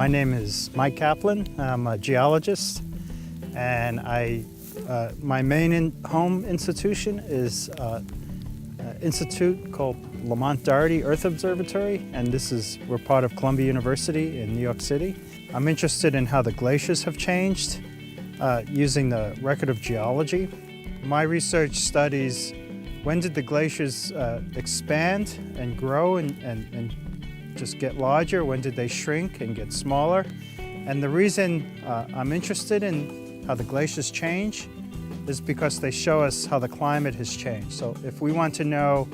My name is Mike Kaplan. I'm a geologist, and my main home institution is an institute called Lamont-Doherty Earth Observatory, and we're part of Columbia University in New York City. I'm interested in how the glaciers have changed using the record of geology. My research studies when did the glaciers expand and grow and just get larger? When did they shrink and get smaller? And the reason I'm interested in how the glaciers change is because they show us how the climate has changed. So if we want to know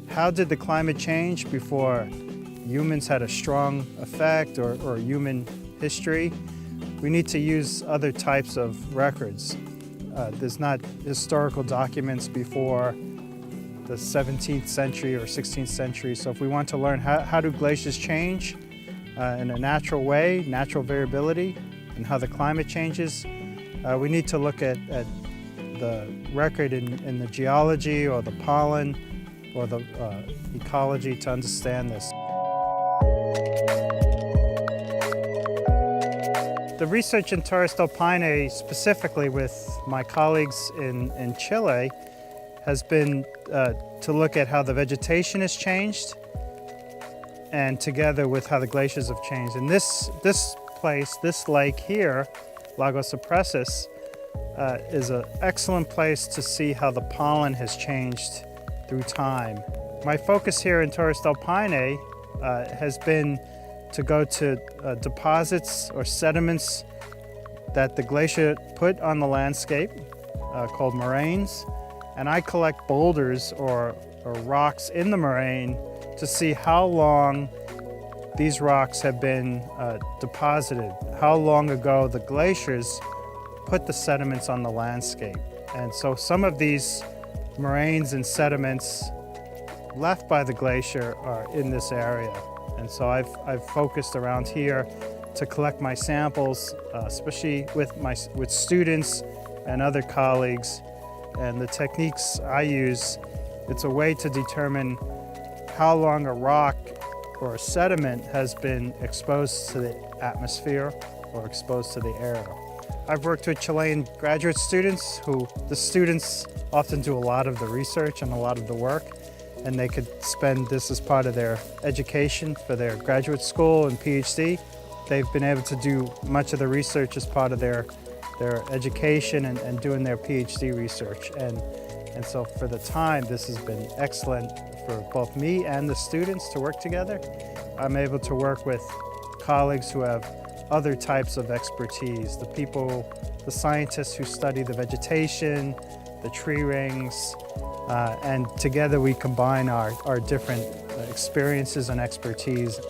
how did the climate change before humans had a strong effect or human history, we need to use other types of records. There's not historical documents before the 17th century or 16th century. So if we want to learn how do glaciers change in a natural way, natural variability, and how the climate changes, we need to look at the record in the geology or the pollen or the ecology to understand this. The research in Torres del Paine, specifically with my colleagues in Chile, has been to look at how the vegetation has changed and together with how the glaciers have changed. And this place, this lake here, Lago Suppressus, is an excellent place to see how the pollen has changed through time. My focus here in Torres del Paine has been to go to deposits or sediments that the glacier put on the landscape called moraines. And I collect boulders or rocks in the moraine to see how long these rocks have been deposited, how long ago the glaciers put the sediments on the landscape. And so some of these moraines and sediments left by the glacier are in this area. And so I've focused around here to collect my samples, especially with students and other colleagues. And the techniques I use, it's a way to determine how long a rock or a sediment has been exposed to the atmosphere or exposed to the air. I've worked with Chilean graduate students the students often do a lot of the research and a lot of the work, and they could spend this as part of their education for their graduate school and PhD. They've been able to do much of the research as part of their education and doing their PhD research. And so for the time, this has been excellent for both me and the students to work together. I'm able to work with colleagues who have other types of expertise, the scientists who study the vegetation, the tree rings, and together we combine our different experiences and expertise.